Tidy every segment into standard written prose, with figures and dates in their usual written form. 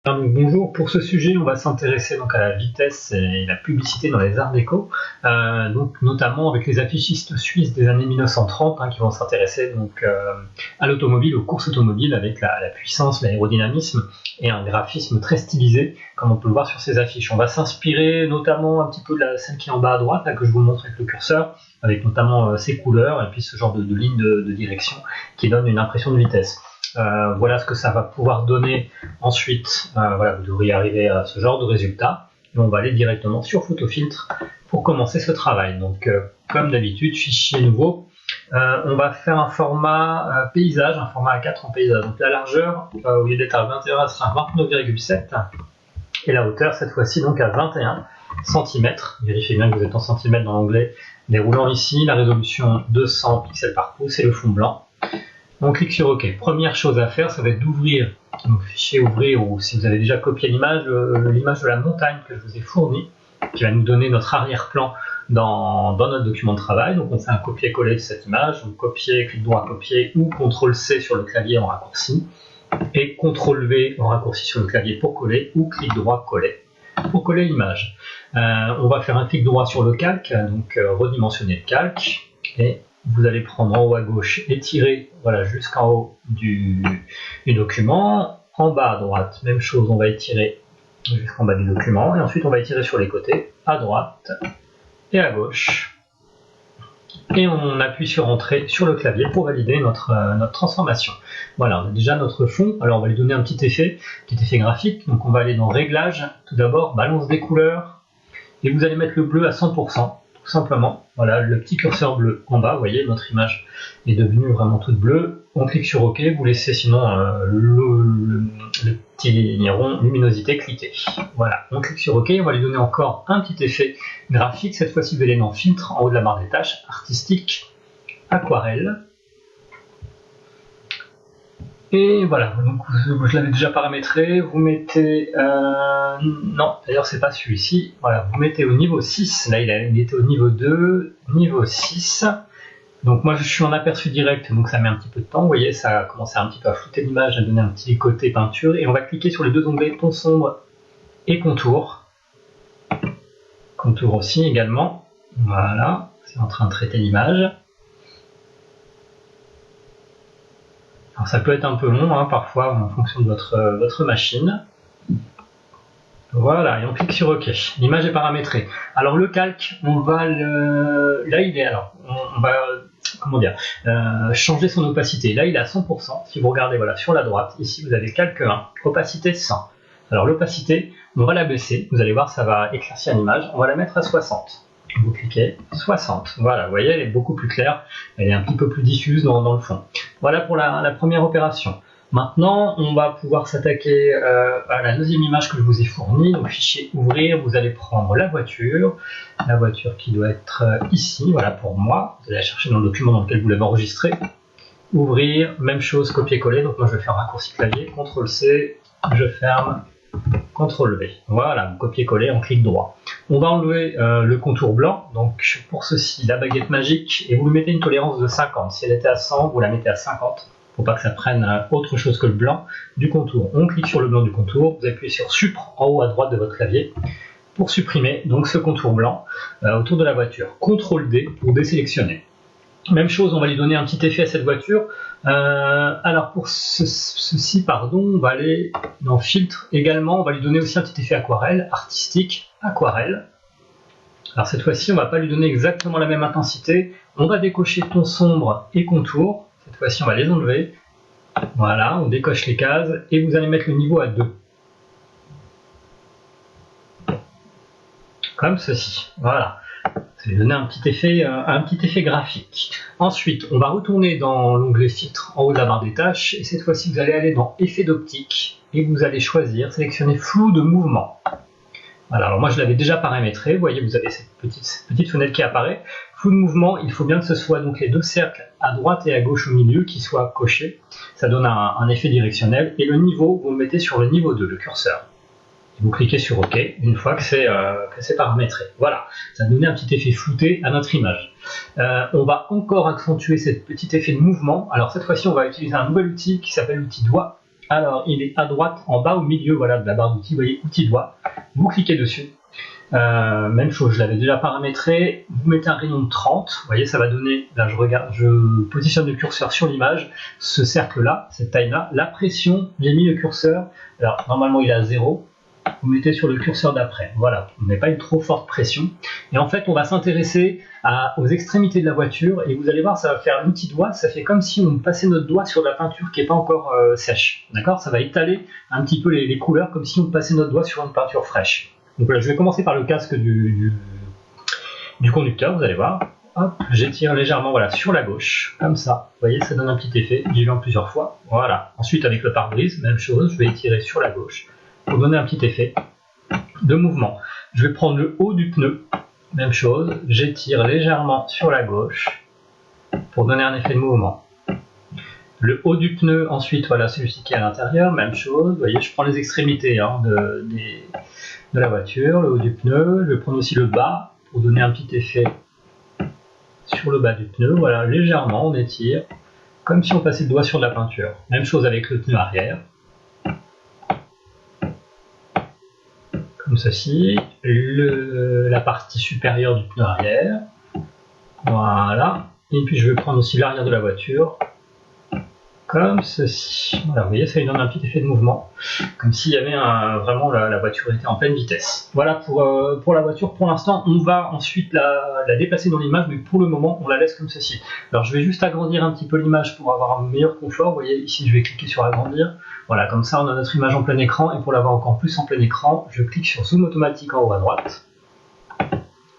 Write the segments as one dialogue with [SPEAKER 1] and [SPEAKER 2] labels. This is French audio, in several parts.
[SPEAKER 1] Donc, bonjour, pour ce sujet, on va s'intéresser donc à la vitesse et la publicité dans les arts déco, donc notamment avec les affichistes suisses des années 1930 qui vont s'intéresser donc à l'automobile, aux courses automobiles avec la puissance, l'aérodynamisme et un graphisme très stylisé, comme on peut le voir sur ces affiches. On va s'inspirer notamment un petit peu de celle qui est en bas à droite, là, que je vous montre avec le curseur, avec notamment ses couleurs et puis ce genre de ligne de direction qui donne une impression de vitesse. Voilà ce que ça va pouvoir donner ensuite. Voilà, vous devriez arriver à ce genre de résultat. Et on va aller directement sur Photofiltre pour commencer ce travail. Donc, comme d'habitude, fichier nouveau. On va faire un format paysage, un format A4 en paysage. Donc la largeur, au lieu d'être à 21, elle sera à 29,7. Et la hauteur, cette fois-ci, donc à 21 cm. Vérifiez bien que vous êtes en centimètres dans l'onglet déroulant ici. La résolution 200 pixels par pouce et le fond blanc. On clique sur OK. Première chose à faire, ça va être d'ouvrir le fichier ouvrir, ou si vous avez déjà copié l'image de la montagne que je vous ai fournie, qui va nous donner notre arrière-plan dans notre document de travail. Donc on fait un copier-coller de cette image, donc copier, clic droit copier ou CTRL-C sur le clavier en raccourci, et CTRL-V en raccourci sur le clavier pour coller, ou clic droit coller pour coller l'image. On va faire un clic droit sur le calque, donc redimensionner le calque, et vous allez prendre en haut à gauche et tirer voilà, jusqu'en haut du document. En bas à droite, même chose, on va étirer jusqu'en bas du document. Et ensuite, on va étirer sur les côtés, à droite et à gauche. Et on appuie sur Entrée sur le clavier pour valider notre transformation. Voilà, on a déjà notre fond. Alors, on va lui donner un petit effet graphique. Donc, on va aller dans Réglages. Tout d'abord, Balance des couleurs. Et vous allez mettre le bleu à 100%. Tout simplement, voilà, le petit curseur bleu en bas, vous voyez, notre image est devenue vraiment toute bleue. On clique sur OK, vous laissez sinon le petit rond luminosité cliquer. Voilà, on clique sur OK, on va lui donner encore un petit effet graphique. Cette fois-ci, vous allez dans Filtre, en haut de la barre des tâches, Artistique, Aquarelle. Et voilà, donc je l'avais déjà paramétré, vous mettez, non, d'ailleurs c'est pas celui-ci, voilà, vous mettez au niveau 6, là il était au niveau 2, niveau 6, donc moi je suis en aperçu direct, donc ça met un petit peu de temps, vous voyez, ça a commencé un petit peu à flouter l'image, à donner un petit côté peinture, et on va cliquer sur les deux onglets ton sombre et contour aussi également, voilà, c'est en train de traiter l'image. Alors ça peut être un peu long parfois en fonction de votre machine. Voilà, et on clique sur OK. L'image est paramétrée. Alors le calque, on va là il est on va changer son opacité. Là il est à 100%. Si vous regardez voilà sur la droite, ici vous avez calque 1, opacité 100. Alors l'opacité, on va la baisser. Vous allez voir, ça va éclaircir l'image. On va la mettre à 60. Vous cliquez 60, voilà, vous voyez, elle est beaucoup plus claire, elle est un petit peu plus diffuse dans le fond. Voilà pour la première opération. Maintenant, on va pouvoir s'attaquer à la deuxième image que je vous ai fournie. Donc, fichier ouvrir, vous allez prendre la voiture qui doit être ici, voilà pour moi. Vous allez la chercher dans le document dans lequel vous l'avez enregistré. Ouvrir, même chose, copier-coller. Donc, moi je vais faire raccourci clavier, CTRL-C, je ferme. CTRL-V, voilà, copier-coller en clic droit. On va enlever le contour blanc, donc pour ceci, la baguette magique, et vous lui mettez une tolérance de 50. Si elle était à 100, vous la mettez à 50, pour pas que ça prenne autre chose que le blanc du contour. On clique sur le blanc du contour, vous appuyez sur Suppr en haut à droite de votre clavier, pour supprimer donc ce contour blanc autour de la voiture. CTRL-D pour désélectionner. Même chose, on va lui donner un petit effet à cette voiture. Alors pour ceci, on va aller dans Filtre également, on va lui donner aussi un petit effet aquarelle, artistique, aquarelle. Alors cette fois-ci, on va pas lui donner exactement la même intensité, on va décocher ton sombre et contour. Cette fois-ci, on va les enlever. Voilà, on décoche les cases et vous allez mettre le niveau à 2. Comme ceci, voilà. Ça va donner un petit effet graphique. Ensuite, on va retourner dans l'onglet Filtre en haut de la barre des tâches, et cette fois-ci, vous allez aller dans Effet d'optique, et vous allez choisir, sélectionner Flou de mouvement. Voilà, alors moi je l'avais déjà paramétré, vous voyez, vous avez cette petite fenêtre qui apparaît. Flou de mouvement, il faut bien que ce soit donc les deux cercles à droite et à gauche au milieu qui soient cochés. Ça donne un effet directionnel, et le niveau, vous le mettez sur le niveau 2, le curseur. Vous cliquez sur OK une fois que c'est paramétré. Voilà, ça va donner un petit effet flouté à notre image. On va encore accentuer ce petit effet de mouvement. Alors cette fois-ci, on va utiliser un nouvel outil qui s'appelle l'outil doigt Alors, il est à droite, en bas, au milieu, voilà, de la barre d'outils. Vous voyez, outil doigt. Vous cliquez dessus. Même chose, je l'avais déjà paramétré. Vous mettez un rayon de 30. Vous voyez, ça va donner. Là, je positionne le curseur sur l'image. Ce cercle-là, cette taille-là. La pression, j'ai mis le curseur. Alors, normalement, il est à 0. Vous mettez sur le curseur d'après. Voilà, on n'est pas une trop forte pression. Et en fait, on va s'intéresser aux extrémités de la voiture. Et vous allez voir, ça va faire l'outil doigt. Ça fait comme si on passait notre doigt sur de la peinture qui n'est pas encore sèche. D'accord? Ça va étaler un petit peu les couleurs, comme si on passait notre doigt sur une peinture fraîche. Donc voilà, je vais commencer par le casque du conducteur, vous allez voir. Hop, j'étire légèrement voilà, sur la gauche, comme ça. Vous voyez, ça donne un petit effet. J'y vais en plusieurs fois. Voilà. Ensuite, avec le pare-brise, même chose, je vais étirer sur la gauche pour donner un petit effet de mouvement. Je vais prendre le haut du pneu, même chose, j'étire légèrement sur la gauche pour donner un effet de mouvement. Le haut du pneu, ensuite, voilà, celui-ci qui est à l'intérieur, même chose. Vous voyez, je prends les extrémités de la voiture, le haut du pneu. Je vais prendre aussi le bas pour donner un petit effet sur le bas du pneu. Voilà, légèrement, on étire, comme si on passait le doigt sur de la peinture. Même chose avec le pneu arrière. Comme ceci, la partie supérieure du pneu arrière, voilà, et puis je vais prendre aussi l'arrière de la voiture, comme ceci, voilà, vous voyez, ça lui donne un petit effet de mouvement, comme s'il y avait vraiment la voiture était en pleine vitesse. Voilà pour la voiture. Pour l'instant, on va ensuite la déplacer dans l'image, mais pour le moment, on la laisse comme ceci. Alors je vais juste agrandir un petit peu l'image pour avoir un meilleur confort. Vous voyez, ici je vais cliquer sur agrandir. Voilà, comme ça on a notre image en plein écran, et pour l'avoir encore plus en plein écran, je clique sur zoom automatique en haut à droite.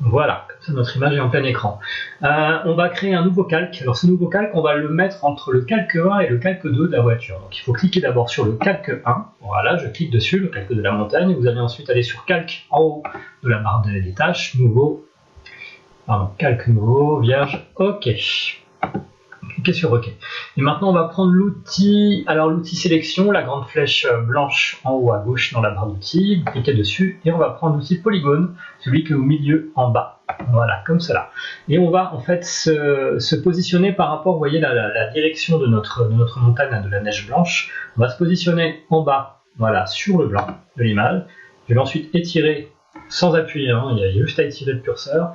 [SPEAKER 1] Voilà, comme ça notre image est en plein écran. On va créer un nouveau calque. Alors ce nouveau calque, on va le mettre entre le calque 1 et le calque 2 de la voiture. Donc il faut cliquer d'abord sur le calque 1. Voilà, je clique dessus, le calque de la montagne. Vous allez ensuite aller sur calque en haut de la barre des tâches, nouveau, pardon, calque nouveau, vierge, OK. Cliquez sur OK. Et maintenant, on va prendre l'outil, alors l'outil sélection, la grande flèche blanche en haut à gauche dans la barre d'outils. Vous cliquez dessus et on va prendre l'outil polygone, celui qui est au milieu en bas. Voilà, comme cela. Et on va en fait se positionner par rapport, vous voyez, la direction de notre montagne, de la neige blanche. On va se positionner en bas, voilà, sur le blanc de l'image. Je vais ensuite étirer sans appuyer, hein, il y a juste à étirer le curseur.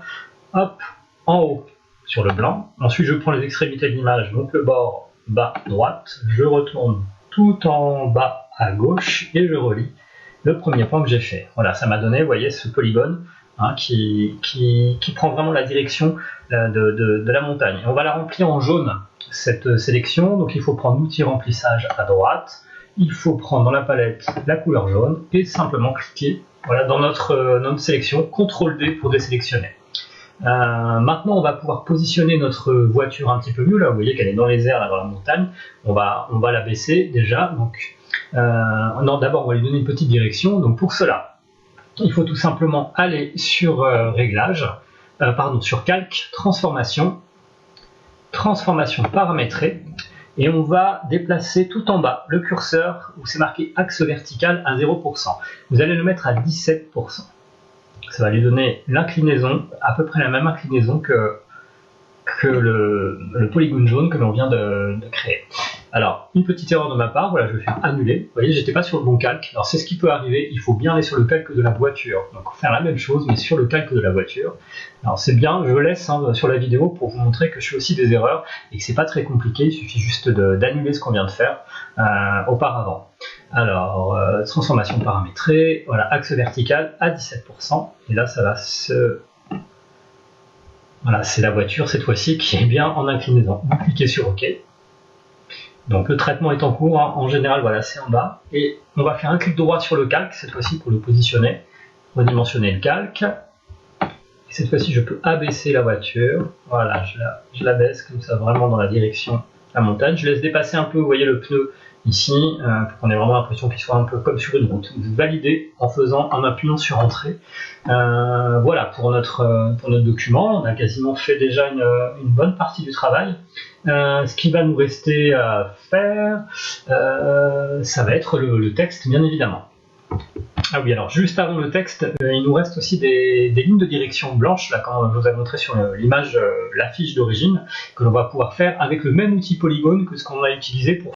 [SPEAKER 1] Hop, en haut sur le blanc. Ensuite, je prends les extrémités de l'image, donc le bord bas droite, je retourne tout en bas à gauche et je relie le premier point que j'ai fait. Voilà, ça m'a donné, vous voyez, ce polygone hein, qui prend vraiment la direction de la montagne. Et on va la remplir en jaune, cette sélection. Donc il faut prendre l'outil remplissage à droite, il faut prendre dans la palette la couleur jaune et simplement cliquer voilà, dans notre sélection, CTRL D pour désélectionner. Maintenant, on va pouvoir positionner notre voiture un petit peu mieux. Là, vous voyez qu'elle est dans les airs, là, dans la montagne. On va la baisser déjà. Donc, non, d'abord, on va lui donner une petite direction. Donc, pour cela, il faut tout simplement aller sur Réglage, sur Calque, Transformation paramétrée. Et on va déplacer tout en bas le curseur où c'est marqué axe vertical à 0%. Vous allez le mettre à 17%. Ça va lui donner l'inclinaison, à peu près la même inclinaison que le polygone jaune que l'on vient de créer. Alors, une petite erreur de ma part, voilà, je vais faire annuler. Vous voyez, j'étais pas sur le bon calque. Alors, c'est ce qui peut arriver, il faut bien aller sur le calque de la voiture. Donc, faire la même chose, mais sur le calque de la voiture. Alors, c'est bien, je laisse hein, sur la vidéo pour vous montrer que je fais aussi des erreurs et que c'est pas très compliqué, il suffit juste d'annuler ce qu'on vient de faire auparavant. Alors, transformation paramétrée, voilà, axe vertical à 17%. Et là, ça va se... Voilà, c'est la voiture cette fois-ci qui est bien en inclinaison. Vous cliquez sur OK. Donc le traitement est en cours, hein. En général, voilà, c'est en bas. Et on va faire un clic droit sur le calque, cette fois-ci pour le positionner, redimensionner le calque. Et cette fois-ci, je peux abaisser la voiture. Voilà, je la baisse comme ça, vraiment dans la direction de la montagne. Je laisse dépasser un peu, vous voyez, le pneu ici, pour qu'on ait vraiment l'impression qu'il soit un peu comme sur une route. Vous validez en appuyant sur Entrée. Voilà, pour notre document, on a quasiment fait déjà une bonne partie du travail. Ce qui va nous rester à faire, ça va être le texte, bien évidemment. Ah oui, alors juste avant le texte, il nous reste aussi des lignes de direction blanches, là, quand je vous ai montré sur l'image, l'affiche d'origine, que l'on va pouvoir faire avec le même outil polygone que ce qu'on a utilisé pour